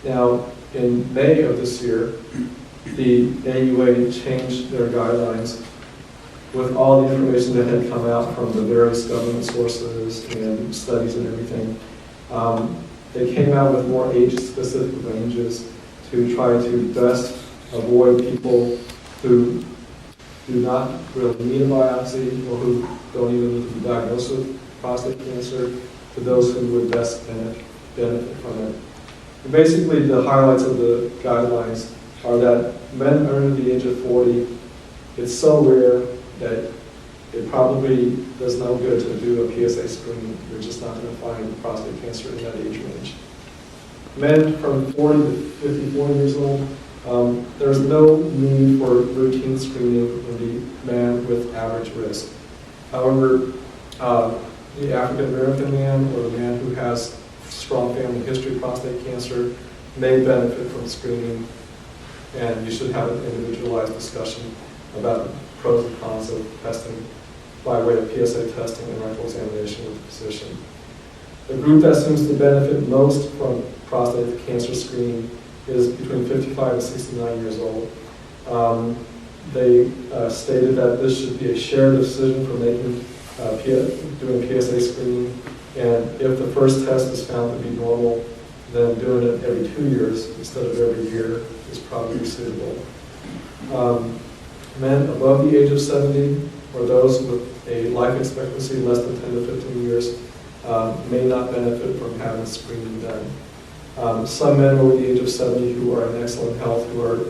Now, in May of this year, the AUA changed their guidelines with all the information that had come out from the various government sources and studies and everything. They came out with more age-specific ranges to try to best avoid people who do not really need a biopsy or who don't even need to be diagnosed with prostate cancer to those who would best benefit from it. And basically, the highlights of the guidelines are that men under the age of 40, it's so rare that it probably does no good to do a PSA screening. You're just not going to find prostate cancer in that age range. Men from 40 to 54 years old, there's no need for routine screening in the man with average risk. However, the African American man or the man who has strong family history of prostate cancer may benefit from screening, and you should have an individualized discussion about the pros and cons of testing by way of PSA testing and rectal examination with the physician. The group that seems to benefit most from prostate cancer screening is between 55 and 69 years old. They stated that this should be a shared decision for making doing PSA screening, and if the first test is found to be normal, then doing it every 2 years instead of every year is probably suitable. Men above the age of 70 or those with a life expectancy less than 10 to 15 years may not benefit from having screening done. Some men over the age of 70 who are in excellent health, who are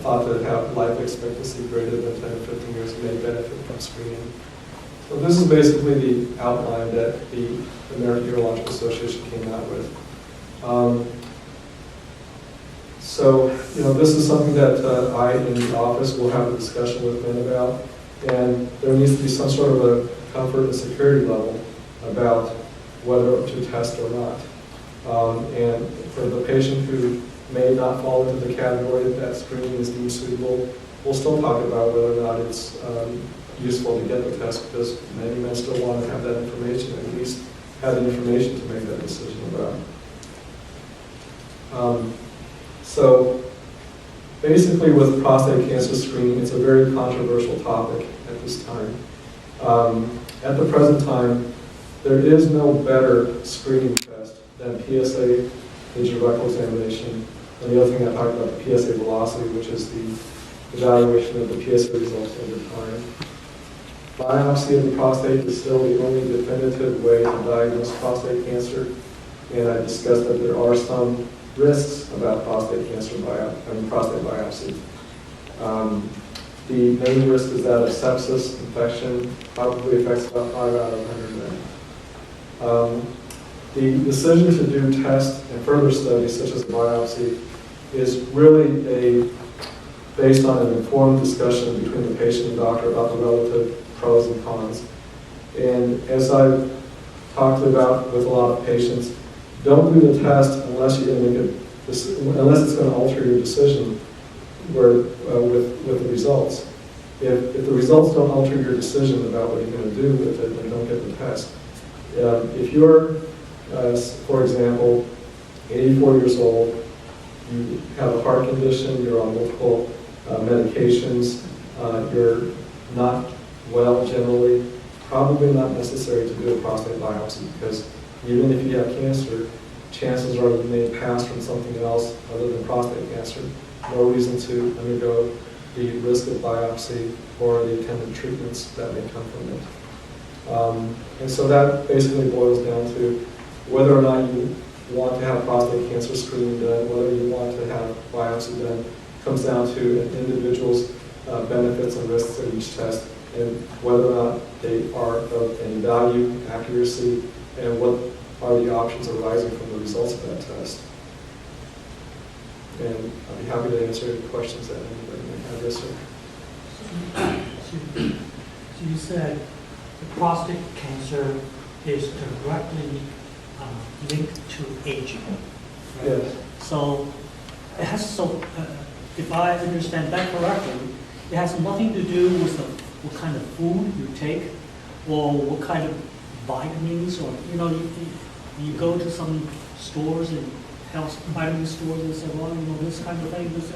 thought to have life expectancy greater than 10 to 15 years, may benefit from screening. So this is basically the outline that the American Urological Association came out with. So, this is something that I in the office will have a discussion with men about, and there needs to be some sort of a comfort and security level about whether to test or not. And for the patient who may not fall into the category that screening is deemed suitable, we'll still talk about whether or not it's useful to get the test, because many men still want to have that information, at least have the information to make that decision about. So basically with prostate cancer screening, it's a very controversial topic at this time. At the present time, there is no better screening test than PSA digital rectal examination. And the other thing I talked about, the PSA velocity, which is the evaluation of the PSA results over time. Biopsy of the prostate is still the only definitive way to diagnose prostate cancer, and I discussed that there are some risks about prostate cancer prostate biopsy. The main risk is that of sepsis, infection, probably affects about 5 out of 100 men. The decision to do tests and further studies, such as biopsy, is really based on an informed discussion between the patient and doctor about the relative pros and cons. And as I've talked about with a lot of patients, don't do the test unless you're going to make unless it's going to alter your decision with the results. If the results don't alter your decision about what you're going to do with it, then don't get the test. If you're, for example, 84 years old, you have a heart condition, you're on multiple medications, you're not well generally, probably not necessary to do a prostate biopsy, because even if you have cancer, chances are you may pass from something else other than prostate cancer. No reason to undergo the risk of biopsy or the attendant treatments that may come from it. And so that basically boils down to whether or not you want to have prostate cancer screening done, whether you want to have biopsy done, comes down to an individual's benefits and risks of each test, and whether or not they are of any value, accuracy, and what are the options arising from the results of that test. And I'll be happy to answer any questions that anybody may have. Yes, sir. So you said the prostate cancer is directly linked to aging. Right? Yes. So it has if I understand that correctly, it has nothing to do with what kind of food you take or what kind of vitamins or You go to some stores and health vitamin stores and say, well, this kind of thing, this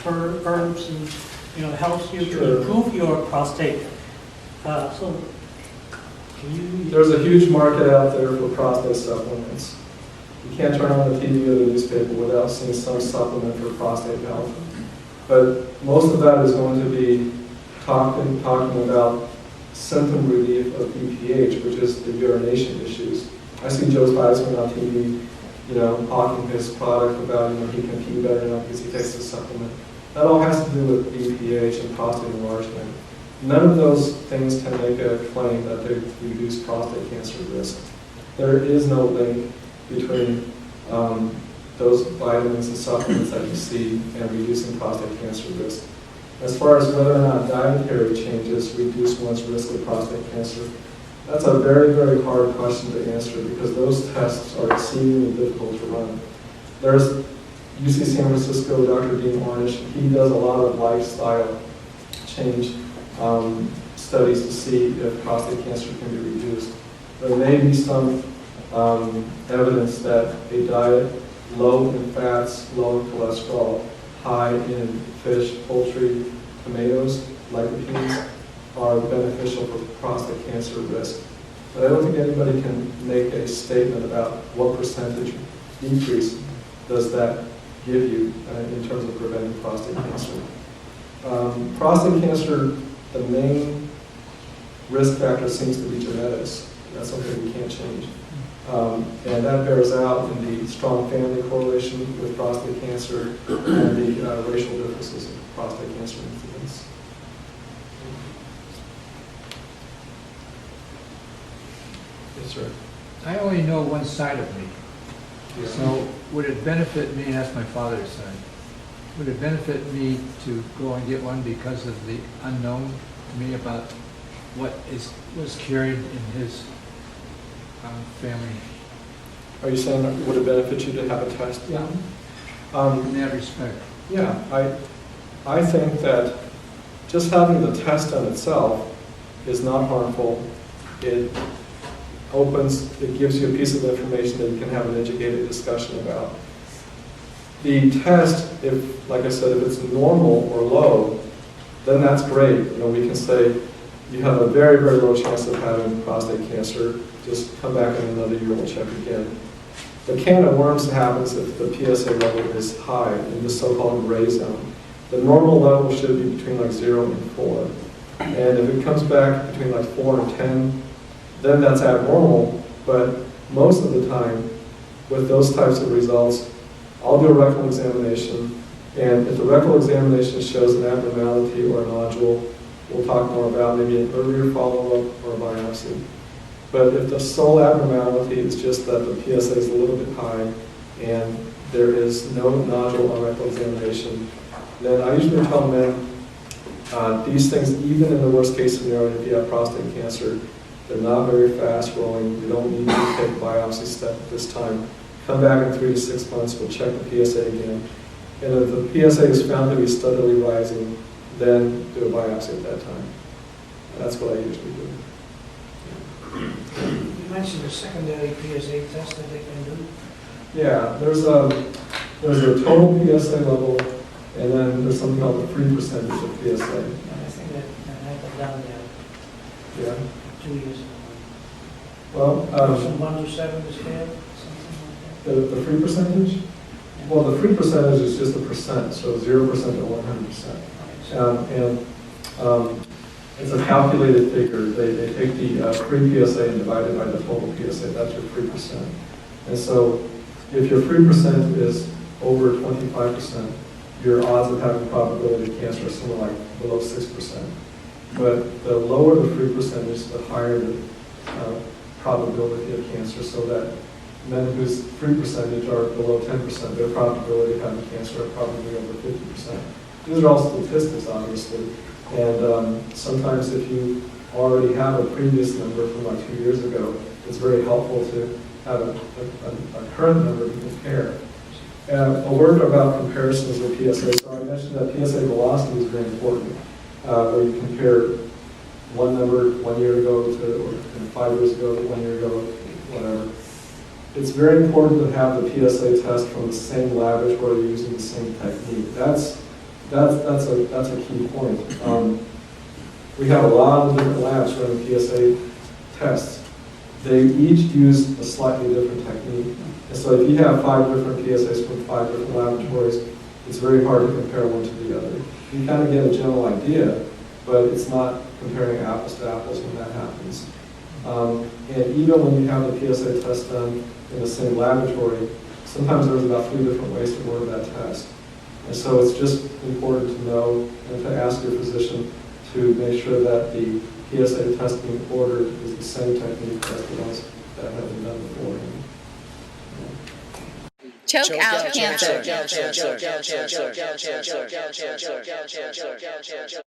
herbs and, helps you to Sure. improve your prostate. So, can you? There's a huge market out there for prostate supplements. You can't turn on the TV or the newspaper without seeing some supplement for prostate health. But most of that is going to be talking about symptom relief of BPH, which is the urination issues. I see Joe Theismann on TV, hawking his product about, he can pee better now because he takes the supplement. That all has to do with BPH and prostate enlargement. None of those things can make a claim that they reduce prostate cancer risk. There is no link between those vitamins and supplements that you see and reducing prostate cancer risk. As far as whether or not dietary changes reduce one's risk of prostate cancer, that's a very, very hard question to answer because those tests are exceedingly difficult to run. There's UC San Francisco, Dr. Dean Ornish, he does a lot of lifestyle change studies to see if prostate cancer can be reduced. There may be some evidence that a diet low in fats, low in cholesterol, high in fish, poultry, tomatoes, lycopenes are beneficial for prostate cancer risk. But I don't think anybody can make a statement about what percentage decrease does that give you in terms of preventing prostate cancer. Prostate cancer, the main risk factor seems to be genetics. That's something we can't change. And that bears out in the strong family correlation with prostate cancer and the racial differences in prostate cancer incidence. Yes, sir. I only know one side of me. Yeah. So would it benefit me, and that's my father's side, would it benefit me to go and get one because of the unknown to me about what was carried in his family? Are you saying would it benefit you to have a test? Yeah. In that respect. Yeah, I think that just having the test on itself is not harmful. It gives you a piece of information that you can have an educated discussion about. The test, if, like I said, if it's normal or low, then that's great. We can say you have a very, very low chance of having prostate cancer. Just come back in another year, we'll check again. The can of worms happens if the PSA level is high in the so-called gray zone. The normal level should be between like 0 and 4. And if it comes back between like 4 and 10, then that's abnormal. But most of the time, with those types of results, I'll do a rectal examination. And if the rectal examination shows an abnormality or a nodule, we'll talk more about maybe an earlier follow-up or a biopsy. But if the sole abnormality is just that the PSA is a little bit high and there is no nodule on rectal examination, then I usually tell men these things, even in the worst case scenario, if you have prostate cancer, they're not very fast growing. You don't need to take a biopsy step at this time. Come back in 3 to 6 months, we'll check the PSA again. And if the PSA is found to be steadily rising, then do a biopsy at that time. That's what I usually do. You mentioned a secondary PSA test that they can do. Yeah, there's a total PSA level, and then there's something called the free percentage of PSA. And I think that I had that down there Yeah. 2 years ago. Well, From 1 to 7 is fair, something like the free percentage? Well, the free percentage is just a percent, so 0% to 100%. that. It's a calculated figure. They take the free PSA and divide it by the total PSA. That's your free percent. And so if your free percent is over 25%, your odds of having probability of cancer are somewhere like below 6%. But the lower the free percentage, the higher the probability of cancer, so that men whose free percentage are below 10%, their probability of having cancer are probably over 50%. These are all statistics, obviously. And sometimes if you already have a previous number from like 2 years ago, it's very helpful to have a current number to compare. And a word about comparisons with PSA. So I mentioned that PSA velocity is very important, where you compare one number 1 year ago to, or 5 years ago to 1 year ago, whatever. it's very important to have the PSA test from the same laboratory using the same technique. That's a key point. We have a lot of different labs running PSA tests. They each use a slightly different technique. And so if you have 5 different PSAs from 5 different laboratories, it's very hard to compare one to the other. You kind of get a general idea, but it's not comparing apples to apples when that happens. And even when you have the PSA test done in the same laboratory, sometimes there's about 3 different ways to order that test. And so it's just important to know and to ask your physician to make sure that the PSA test being ordered is the same technique as the ones that have been done before. Choke out cancer.